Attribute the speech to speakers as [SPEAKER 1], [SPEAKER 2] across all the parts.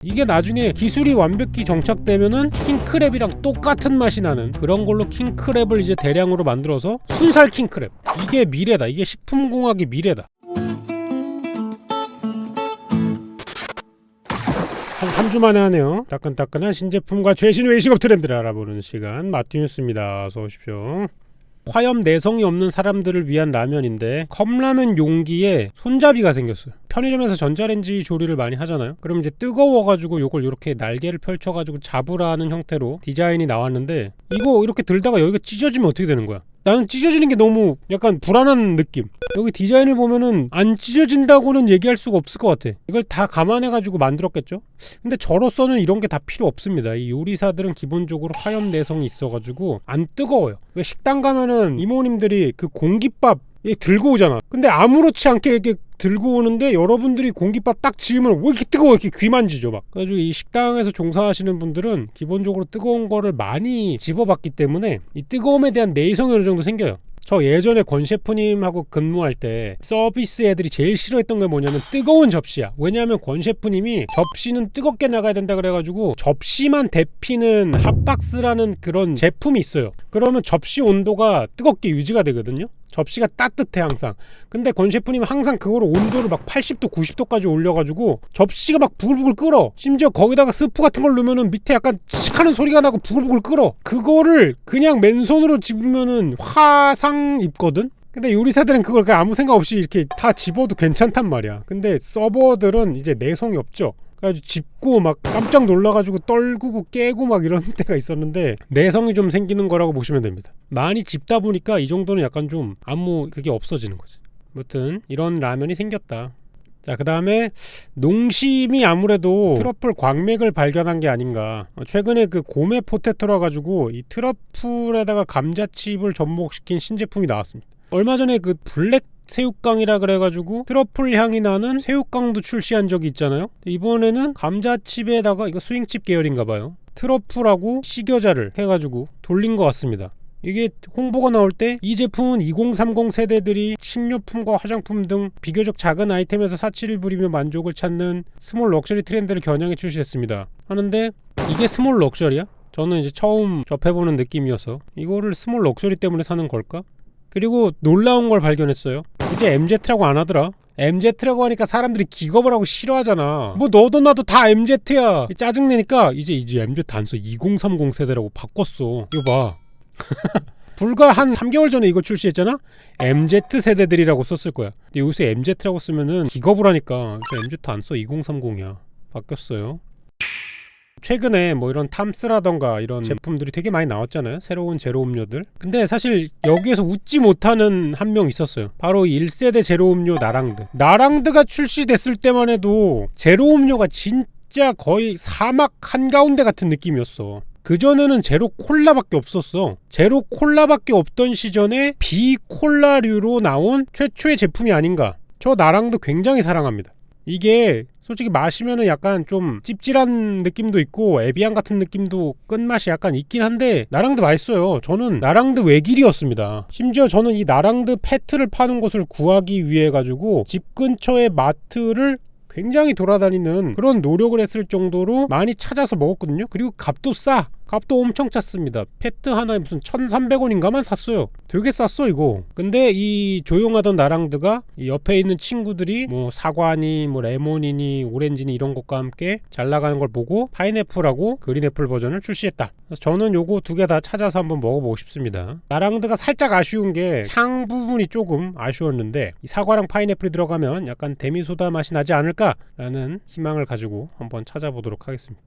[SPEAKER 1] 이게 나중에 기술이 완벽히 정착되면은 킹크랩이랑 똑같은 맛이 나는 그런 걸로 킹크랩을 이제 대량으로 만들어서 순살 킹크랩. 이게 미래다. 이게 식품공학의 미래다. 한 3주 만에 하네요. 따끈따끈한 신제품과 최신 외식업 트렌드를 알아보는 시간 마티뉴스입니다. 어서 오십시오. 화염 내성이 없는 사람들을 위한 라면인데 컵라면 용기에 손잡이가 생겼어요. 편의점에서 전자레인지 조리를 많이 하잖아요. 그럼 이제 뜨거워가지고 요걸 이렇게 날개를 펼쳐가지고 잡으라는 형태로 디자인이 나왔는데 이거 이렇게 들다가 여기가 찢어지면 어떻게 되는 거야? 나는 찢어지는 게 너무 약간 불안한 느낌. 여기 디자인을 보면은 안 찢어진다고는 얘기할 수가 없을 것 같아. 이걸 다 감안해가지고 만들었겠죠? 근데 저로서는 이런 게 다 필요 없습니다. 이 요리사들은 기본적으로 화염 내성이 있어가지고 안 뜨거워요. 왜 식당 가면은 이모님들이 그 공깃밥 들고 오잖아. 근데 아무렇지 않게 이렇게 들고 오는데 여러분들이 공깃밥 딱 지으면 왜 이렇게 뜨거워? 이렇게 귀 만지죠 막. 그래가지고 이 식당에서 종사하시는 분들은 기본적으로 뜨거운 거를 많이 집어봤기 때문에 이 뜨거움에 대한 내성이 어느 정도 생겨요. 저 예전에 권 셰프님하고 근무할 때 서비스 애들이 제일 싫어했던 게 뭐냐면 뜨거운 접시야. 왜냐하면 권 셰프님이 접시는 뜨겁게 나가야 된다 그래가지고 접시만 데피는 핫박스라는 그런 제품이 있어요. 그러면 접시 온도가 뜨겁게 유지가 되거든요. 접시가 따뜻해 항상. 근데 권 셰프님은 항상 그거를 온도를 막 80도 90도까지 올려가지고 접시가 막 부글부글 끓어. 심지어 거기다가 스프 같은 걸 넣으면은 밑에 약간 칙하는 소리가 나고 부글부글 끓어. 그거를 그냥 맨손으로 집으면은 화상 입거든. 근데 요리사들은 그걸 그냥 아무 생각 없이 이렇게 다 집어도 괜찮단 말이야. 근데 서버들은 이제 내성이 없죠. 그래가지고 짚고 막 깜짝 놀라가지고 떨구고 깨고 막 이런 때가 있었는데 내성이 좀 생기는 거라고 보시면 됩니다. 많이 집다 보니까 이 정도는 약간 좀 아무 그게 없어지는 거지. 아무튼 이런 라면이 생겼다. 자, 그 다음에 농심이 아무래도 트러플 광맥을 발견한 게 아닌가. 최근에 그 고메 포테토라 가지고 이 트러플에다가 감자칩을 접목시킨 신제품이 나왔습니다. 얼마 전에 그 블랙 새우깡이라 그래가지고 트러플 향이 나는 새우깡도 출시한 적이 있잖아요. 이번에는 감자칩에다가 이거 스윙칩 계열인가봐요. 트러플하고 식여자를 해가지고 돌린 것 같습니다. 이게 홍보가 나올 때 이 제품은 2030 세대들이 식료품과 화장품 등 비교적 작은 아이템에서 사치를 부리며 만족을 찾는 스몰 럭셔리 트렌드를 겨냥해 출시했습니다 하는데 이게 스몰 럭셔리야? 저는 이제 처음 접해보는 느낌이어서 이거를 스몰 럭셔리 때문에 사는 걸까? 그리고 놀라운 걸 발견했어요. 이제 MZ라고 안 하더라. MZ라고 하니까 사람들이 기겁을 하고 싫어하잖아. 뭐 너도 나도 다 MZ야. 짜증내니까 이제 MZ 안 써. 2030 세대라고 바꿨어. 이거 봐. 불과 한 3개월 전에 이거 출시했잖아? MZ 세대들이라고 썼을 거야. 근데 요새 MZ라고 쓰면은 기겁을 하니까 MZ 안 써. 2030이야. 바뀌었어요. 최근에 뭐 이런 탐스라던가 이런 제품들이 되게 많이 나왔잖아요. 새로운 제로 음료들. 근데 사실 여기에서 웃지 못하는 한 명 있었어요. 바로 1세대 제로 음료 나랑드. 나랑드가 출시됐을 때만 해도 제로 음료가 진짜 거의 사막 한가운데 같은 느낌이었어. 그전에는 제로 콜라밖에 없었어. 제로 콜라밖에 없던 시전에 비콜라류로 나온 최초의 제품이 아닌가. 저 나랑드 굉장히 사랑합니다. 이게 솔직히 마시면은 약간 좀 찝찝한 느낌도 있고 에비앙 같은 느낌도 끝맛이 약간 있긴 한데 나랑드 맛있어요. 저는 나랑드 외길이었습니다. 심지어 저는 이 나랑드 페트를 파는 곳을 구하기 위해 가지고 집 근처의 마트를 굉장히 돌아다니는 그런 노력을 했을 정도로 많이 찾아서 먹었거든요. 그리고 값도 싸. 값도 엄청 찼습니다. 페트 하나에 무슨 1,300원인가만 샀어요. 되게 쌌어 이거. 근데 이 조용하던 나랑드가 이 옆에 있는 친구들이 뭐 사과니 뭐 레몬이니 오렌지니 이런 것과 함께 잘 나가는 걸 보고 파인애플하고 그린애플 버전을 출시했다. 그래서 저는 요거 두 개 다 찾아서 한번 먹어보고 싶습니다. 나랑드가 살짝 아쉬운 게 향 부분이 조금 아쉬웠는데 이 사과랑 파인애플이 들어가면 약간 데미소다 맛이 나지 않을까라는 희망을 가지고 한번 찾아보도록 하겠습니다.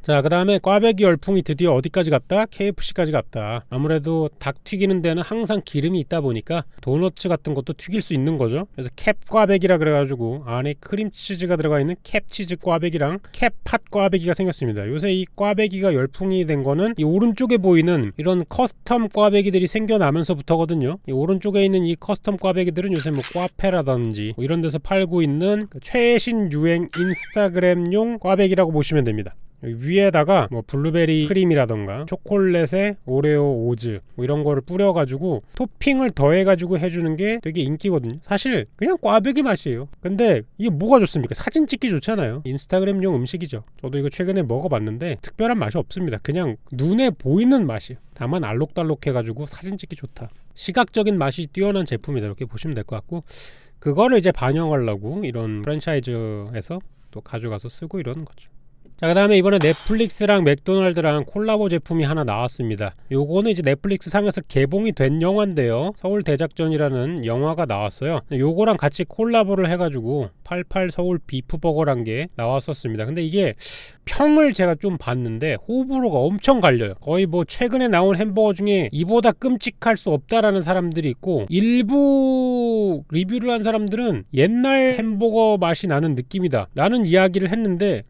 [SPEAKER 1] 자, 그 다음에 꽈배기 열풍이 드디어 어디까지 갔다? KFC까지 갔다. 아무래도 닭 튀기는 데는 항상 기름이 있다 보니까 도너츠 같은 것도 튀길 수 있는 거죠. 그래서 캡 꽈배기라 그래가지고 안에 크림치즈가 들어가 있는 캡치즈 꽈배기랑 캡팥 꽈배기가 생겼습니다. 요새 이 꽈배기가 열풍이 된 거는 이 오른쪽에 보이는 이런 커스텀 꽈배기들이 생겨나면서부터거든요. 이 오른쪽에 있는 이 커스텀 꽈배기들은 요새 뭐 꽈페라든지 뭐 이런 데서 팔고 있는 최신 유행 인스타그램용 꽈배기라고 보시면 됩니다. 위에다가 뭐 블루베리 크림이라던가 초콜릿에 오레오 오즈 뭐 이런 거를 뿌려가지고 토핑을 더해가지고 해주는 게 되게 인기거든요. 사실 그냥 꽈배기 맛이에요. 근데 이게 뭐가 좋습니까? 사진 찍기 좋잖아요. 인스타그램용 음식이죠. 저도 이거 최근에 먹어봤는데 특별한 맛이 없습니다. 그냥 눈에 보이는 맛이에요. 다만 알록달록해가지고 사진 찍기 좋다. 시각적인 맛이 뛰어난 제품이다, 이렇게 보시면 될 것 같고, 그거를 이제 반영하려고 이런 프랜차이즈에서 또 가져가서 쓰고 이러는 거죠. 자, 그 다음에 이번에 넷플릭스랑 맥도날드랑 콜라보 제품이 하나 나왔습니다. 요거는 이제 넷플릭스 상에서 개봉이 된 영화인데요, 서울 대작전이라는 영화가 나왔어요. 요거랑 같이 콜라보를 해가지고 88 서울 비프버거란 게 나왔었습니다. 근데 이게 평을 제가 좀 봤는데 호불호가 엄청 갈려요. 거의 뭐 최근에 나온 햄버거 중에 이보다 끔찍할 수 없다라는 사람들이 있고, 일부 리뷰를 한 사람들은 옛날 햄버거 맛이 나는 느낌이다 라는 이야기를 했는데,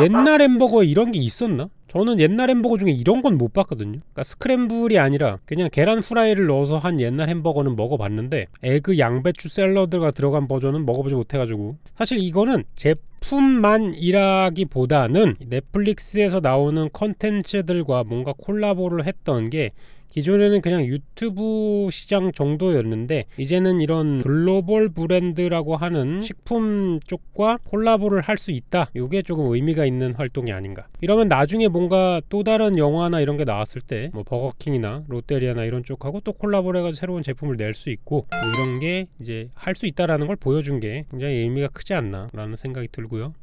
[SPEAKER 1] 옛날 햄버거에 이런 게 있었나? 저는 옛날 햄버거 중에 이런 건 못 봤거든요. 그러니까 스크램블이 아니라 그냥 계란 후라이를 넣어서 한 옛날 햄버거는 먹어봤는데, 에그 양배추 샐러드가 들어간 버전은 먹어보지 못해가지고, 사실 이거는 제품만이라기보다는 넷플릭스에서 나오는 컨텐츠들과 뭔가 콜라보를 했던 게, 기존에는 그냥 유튜브 시장 정도였는데 이제는 이런 글로벌 브랜드라고 하는 식품 쪽과 콜라보를 할 수 있다. 이게 조금 의미가 있는 활동이 아닌가. 이러면 나중에 뭔가 또 다른 영화나 이런 게 나왔을 때 뭐 버거킹이나 롯데리아나 이런 쪽하고 또 콜라보를 해가지고 새로운 제품을 낼 수 있고, 뭐 이런 게 이제 할 수 있다라는 걸 보여준 게 굉장히 의미가 크지 않나 라는 생각이 들고요.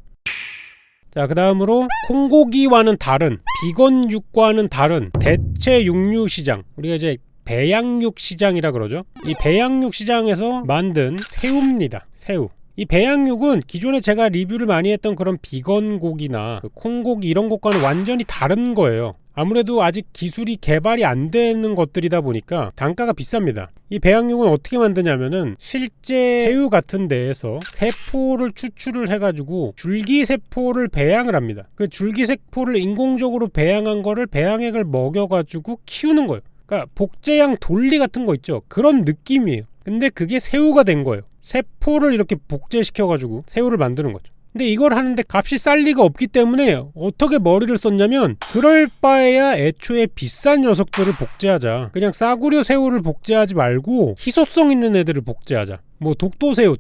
[SPEAKER 1] 자, 그 다음으로 콩고기와는 다른, 비건 육과는 다른 대체 육류 시장, 우리가 이제 배양육 시장이라 그러죠. 이 배양육 시장에서 만든 새우입니다. 새우. 이 배양육은 기존에 제가 리뷰를 많이 했던 그런 비건 고기나 콩고기 이런 것과는 완전히 다른 거예요. 아무래도 아직 기술이 개발이 안 되는 것들이다 보니까 단가가 비쌉니다. 이 배양육은 어떻게 만드냐면은 실제 새우 같은 데에서 세포를 추출을 해가지고 줄기세포를 배양을 합니다. 그 줄기세포를 인공적으로 배양한 거를 배양액을 먹여가지고 키우는 거예요. 그러니까 복제양 돌리 같은 거 있죠. 그런 느낌이에요. 근데 그게 새우가 된 거예요. 세포를 이렇게 복제시켜가지고 새우를 만드는 거죠. 근데 이걸 하는데 값이 쌀 리가 없기 때문에 어떻게 머리를 썼냐면, 그럴 바에야 애초에 비싼 녀석들을 복제하자. 그냥 싸구려 새우를 복제하지 말고 희소성 있는 애들을 복제하자. 뭐 독도새우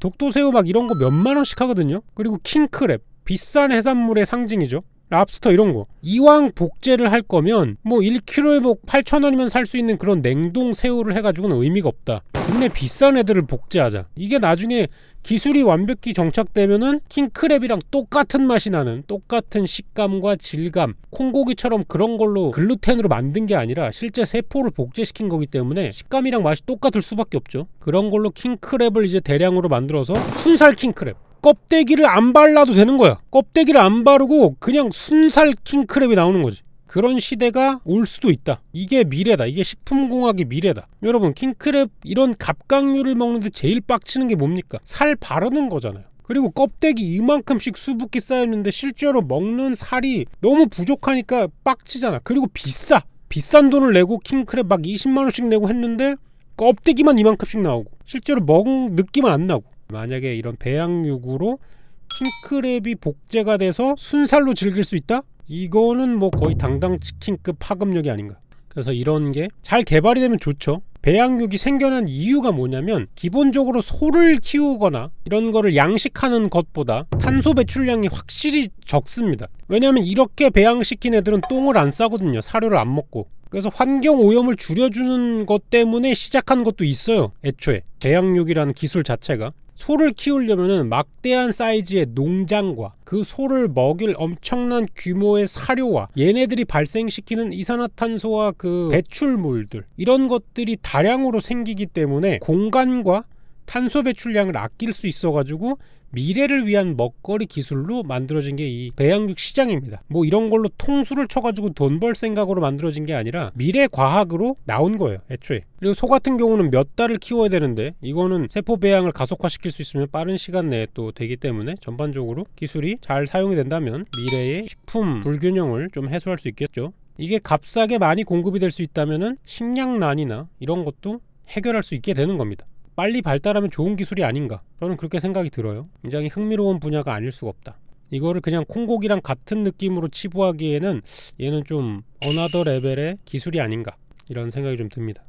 [SPEAKER 1] 막 이런 거 몇만 원씩 하거든요. 그리고 킹크랩, 비싼 해산물의 상징이죠. 랍스터 이런 거. 이왕 복제를 할 거면 뭐 1kg에 뭐 8,000원이면 살 수 있는 그런 냉동 새우를 해가지고는 의미가 없다. 국내 비싼 애들을 복제하자. 이게 나중에 기술이 완벽히 정착되면은 킹크랩이랑 똑같은 맛이 나는, 똑같은 식감과 질감, 콩고기처럼 그런 걸로 글루텐으로 만든 게 아니라 실제 세포를 복제시킨 거기 때문에 식감이랑 맛이 똑같을 수밖에 없죠. 그런 걸로 킹크랩을 이제 대량으로 만들어서 순살 킹크랩, 껍데기를 안 발라도 되는 거야. 껍데기를 안 바르고 그냥 순살 킹크랩이 나오는 거지. 그런 시대가 올 수도 있다. 이게 미래다. 이게 식품공학의 미래다. 여러분, 킹크랩 이런 갑각류를 먹는데 제일 빡치는 게 뭡니까? 살 바르는 거잖아요. 그리고 껍데기 이만큼씩 수북히 쌓여있는데 실제로 먹는 살이 너무 부족하니까 빡치잖아. 그리고 비싼 돈을 내고 킹크랩 막 20만원씩 내고 했는데 껍데기만 이만큼씩 나오고 실제로 먹은 느낌은 안 나고. 만약에 이런 배양육으로 킹크랩이 복제가 돼서 순살로 즐길 수 있다? 이거는 뭐 거의 당당 치킨급 파급력이 아닌가. 그래서 이런 게 잘 개발이 되면 좋죠. 배양육이 생겨난 이유가 뭐냐면, 기본적으로 소를 키우거나 이런 거를 양식하는 것보다 탄소 배출량이 확실히 적습니다. 왜냐하면 이렇게 배양시킨 애들은 똥을 안 싸거든요. 사료를 안 먹고. 그래서 환경 오염을 줄여주는 것 때문에 시작한 것도 있어요. 애초에 배양육이라는 기술 자체가. 소를 키우려면은 막대한 사이즈의 농장과 그 소를 먹일 엄청난 규모의 사료와 얘네들이 발생시키는 이산화탄소와 그 배출물들, 이런 것들이 다량으로 생기기 때문에 공간과 탄소 배출량을 아낄 수 있어가지고 미래를 위한 먹거리 기술로 만들어진 게 이 배양육 시장입니다. 뭐 이런 걸로 통수를 쳐가지고 돈 벌 생각으로 만들어진 게 아니라 미래 과학으로 나온 거예요, 애초에. 그리고 소 같은 경우는 몇 달을 키워야 되는데 이거는 세포 배양을 가속화시킬 수 있으면 빠른 시간 내에 또 되기 때문에 전반적으로 기술이 잘 사용이 된다면 미래의 식품 불균형을 좀 해소할 수 있겠죠. 이게 값싸게 많이 공급이 될 수 있다면은 식량난이나 이런 것도 해결할 수 있게 되는 겁니다. 빨리 발달하면 좋은 기술이 아닌가, 저는 그렇게 생각이 들어요. 굉장히 흥미로운 분야가 아닐 수가 없다. 이거를 그냥 콩고기랑 같은 느낌으로 치부하기에는 얘는 좀 어나더 레벨의 기술이 아닌가 이런 생각이 좀 듭니다.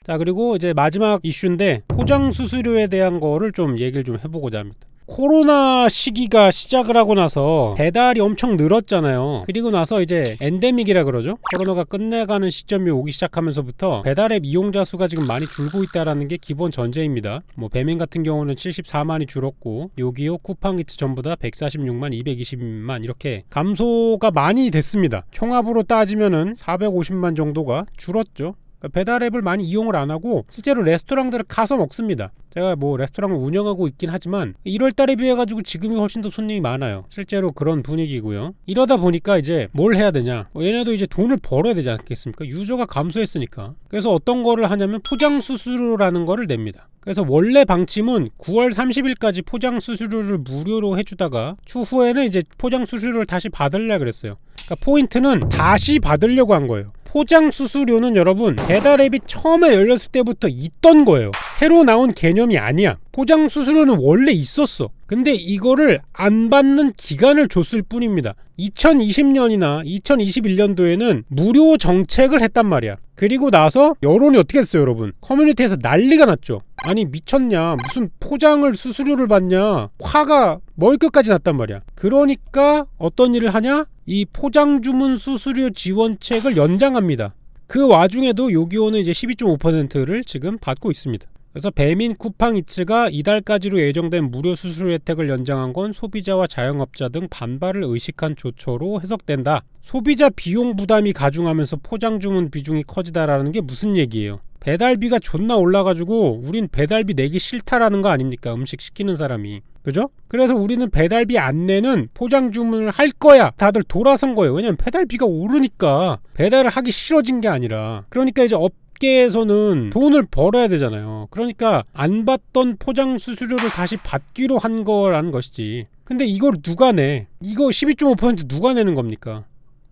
[SPEAKER 1] 자, 그리고 이제 마지막 이슈인데 포장 수수료에 대한 거를 좀 얘기를 좀 해보고자 합니다. 코로나 시기가 시작을 하고 나서 배달이 엄청 늘었잖아요. 그리고 나서 이제 엔데믹이라 그러죠. 코로나가 끝내가는 시점이 오기 시작하면서부터 배달앱 이용자 수가 지금 많이 줄고 있다라는 게 기본 전제입니다. 뭐 배민 같은 경우는 74만이 줄었고 요기요, 쿠팡이츠 전부 다 146만, 220만 이렇게 감소가 많이 됐습니다. 총합으로 따지면은 450만 정도가 줄었죠. 배달앱을 많이 이용을 안 하고 실제로 레스토랑들을 가서 먹습니다. 제가 뭐 레스토랑을 운영하고 있긴 하지만 1월달에 비해 가지고 지금이 훨씬 더 손님이 많아요. 실제로 그런 분위기고요. 이러다 보니까 이제 뭘 해야 되냐, 얘네도 이제 돈을 벌어야 되지 않겠습니까? 유저가 감소했으니까. 그래서 어떤 거를 하냐면 포장 수수료라는 거를 냅니다. 그래서 원래 방침은 9월 30일까지 포장 수수료를 무료로 해주다가 추후에는 이제 포장 수수료를 다시 받으려 그랬어요. 그러니까 포인트는 다시 받으려고 한 거예요. 포장 수수료는 여러분 배달앱이 처음에 열렸을 때부터 있던 거예요. 새로 나온 개념이 아니야. 포장 수수료는 원래 있었어. 근데 이거를 안 받는 기간을 줬을 뿐입니다. 2020년이나 2021년도에는 무료 정책을 했단 말이야. 그리고 나서 여론이 어떻게 됐어요, 여러분? 커뮤니티에서 난리가 났죠. 아니 미쳤냐, 무슨 포장을 수수료를 받냐, 화가 머리끝까지 났단 말이야. 그러니까 어떤 일을 하냐, 이 포장 주문 수수료 지원책을 연장합니다. 그 와중에도 요기요는 이제 12.5%를 지금 받고 있습니다. 그래서 배민 쿠팡이츠가 이달까지로 예정된 무료 수수료 혜택을 연장한 건 소비자와 자영업자 등 반발을 의식한 조처로 해석된다. 소비자 비용 부담이 가중하면서 포장 주문 비중이 커지다라는 게 무슨 얘기예요? 배달비가 존나 올라가지고 우린 배달비 내기 싫다라는 거 아닙니까? 음식 시키는 사람이. 그죠? 그래서 우리는 배달비 안 내는 포장 주문을 할 거야. 다들 돌아선 거예요. 왜냐면 배달비가 오르니까 배달을 하기 싫어진 게 아니라. 그러니까 이제 업계에서는 돈을 벌어야 되잖아요. 그러니까 안 받던 포장 수수료를 다시 받기로 한 거라는 것이지. 근데 이걸 누가 내? 이거 12.5% 누가 내는 겁니까?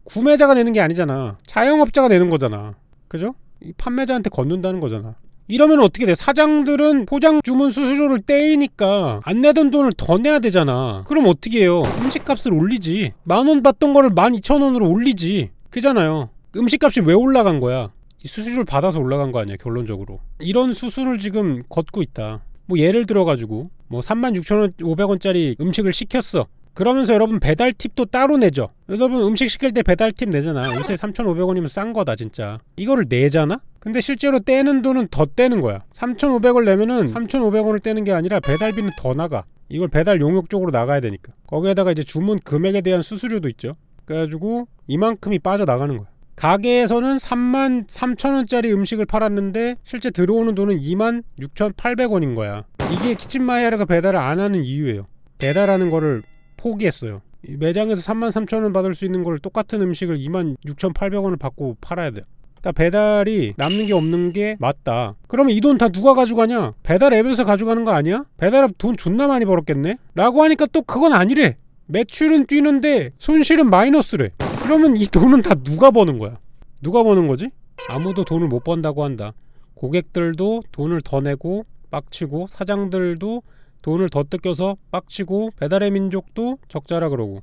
[SPEAKER 1] 구매자가 내는 게 아니잖아. 자영업자가 내는 거잖아. 그죠? 판매자한테 걷는다는 거잖아. 이러면 어떻게 돼? 사장들은 포장 주문 수수료를 떼이니까 안 내던 돈을 더 내야 되잖아. 그럼 어떻게 해요? 음식값을 올리지. 10,000원 받던 거를 12,000원으로 올리지. 그잖아요. 음식값이 왜 올라간 거야? 이 수수료를 받아서 올라간 거 아니야, 결론적으로. 이런 수수를 지금 걷고 있다. 뭐 예를 들어가지고 뭐 36,500원짜리 음식을 시켰어. 그러면서 여러분 배달 팁도 따로 내죠. 여러분 음식 시킬 때 배달 팁 내잖아. 요새 3,500원이면 싼 거다 진짜. 이거를 내잖아? 근데 실제로 떼는 돈은 더 떼는 거야. 3,500원 내면은 3,500원을 떼는 게 아니라 배달비는 더 나가. 이걸 배달 용역 쪽으로 나가야 되니까. 거기에다가 이제 주문 금액에 대한 수수료도 있죠. 그래가지고 이만큼이 빠져나가는 거야. 가게에서는 33,000원짜리 음식을 팔았는데 실제 들어오는 돈은 26,800원인 거야. 이게 키친마이야르가 배달을 안 하는 이유예요. 배달하는 거를 포기했어요. 매장에서 33,000원 받을 수 있는 걸 똑같은 음식을 26,800원을 받고 팔아야 돼. 그러니까 배달이 남는 게 없는 게 맞다. 그러면 이 돈 다 누가 가져가냐? 배달 앱에서 가져가는 거 아니야? 배달 앱 돈 존나 많이 벌었겠네? 라고 하니까 또 그건 아니래. 매출은 뛰는데 손실은 마이너스래. 그러면 이 돈은 다 누가 버는 거야? 누가 버는 거지? 아무도 돈을 못 번다고 한다. 고객들도 돈을 더 내고 빡치고, 사장들도 돈을 더 뜯겨서 빡치고, 배달의 민족도 적자라 그러고.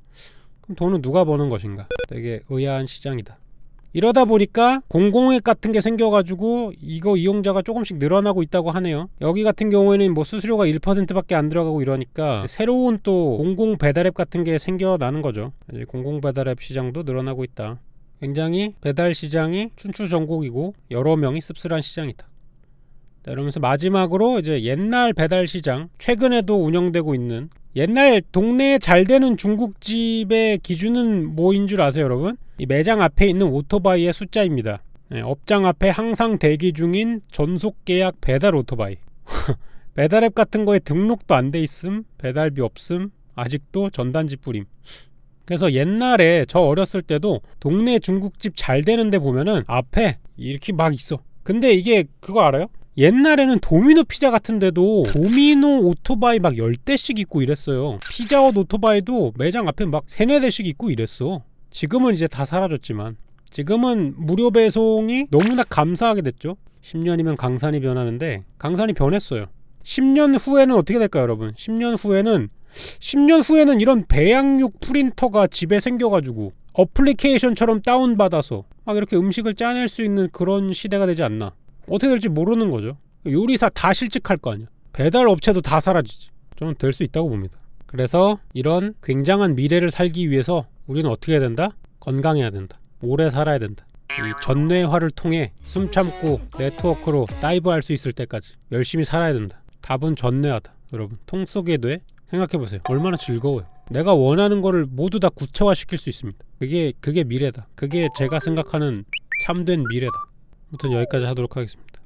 [SPEAKER 1] 그럼 돈은 누가 버는 것인가? 되게 의아한 시장이다. 이러다 보니까 공공액 같은 게 생겨가지고 이거 이용자가 조금씩 늘어나고 있다고 하네요. 여기 같은 경우에는 뭐 수수료가 1%밖에 안 들어가고 이러니까 새로운 또 공공 배달앱 같은 게 생겨나는 거죠. 이제 공공 배달앱 시장도 늘어나고 있다. 굉장히 배달 시장이 춘추전국이고 여러 명이 씁쓸한 시장이다. 이러면서 마지막으로 이제 옛날 배달 시장, 최근에도 운영되고 있는 옛날 동네에 잘 되는 중국집의 기준은 뭐인 줄 아세요, 여러분? 이 매장 앞에 있는 오토바이의 숫자입니다. 네, 업장 앞에 항상 대기 중인 전속계약 배달 오토바이. 배달앱 같은 거에 등록도 안 돼 있음, 배달비 없음, 아직도 전단지 뿌림. 그래서 옛날에 저 어렸을 때도 동네 중국집 잘 되는 데 보면은 앞에 이렇게 막 있어. 근데 이게 그거 알아요? 옛날에는 도미노 피자 같은 데도 도미노 오토바이 막 10대씩 있고 이랬어요. 피자헛 오토바이도 매장 앞에 막 3-4대씩 있고 이랬어. 지금은 이제 다 사라졌지만, 지금은 무료 배송이 너무나 감사하게 됐죠. 10년이면 강산이 변하는데 강산이 변했어요. 10년 후에는 어떻게 될까요, 여러분? 10년 후에는 10년 후에는 이런 배양육 프린터가 집에 생겨가지고 어플리케이션처럼 다운받아서 막 이렇게 음식을 짜낼 수 있는 그런 시대가 되지 않나. 어떻게 될지 모르는 거죠. 요리사 다 실직할 거 아니야. 배달 업체도 다 사라지지. 저는 될 수 있다고 봅니다. 그래서 이런 굉장한 미래를 살기 위해서 우리는 어떻게 해야 된다? 건강해야 된다. 오래 살아야 된다. 이 전뇌화를 통해 숨 참고 네트워크로 다이브할 수 있을 때까지 열심히 살아야 된다. 답은 전뇌화다. 여러분 통 쏘게 돼? 생각해보세요. 얼마나 즐거워요. 내가 원하는 거를 모두 다 구체화시킬 수 있습니다. 그게 미래다. 그게 제가 생각하는 참된 미래다. 아무튼 여기까지 하도록 하겠습니다.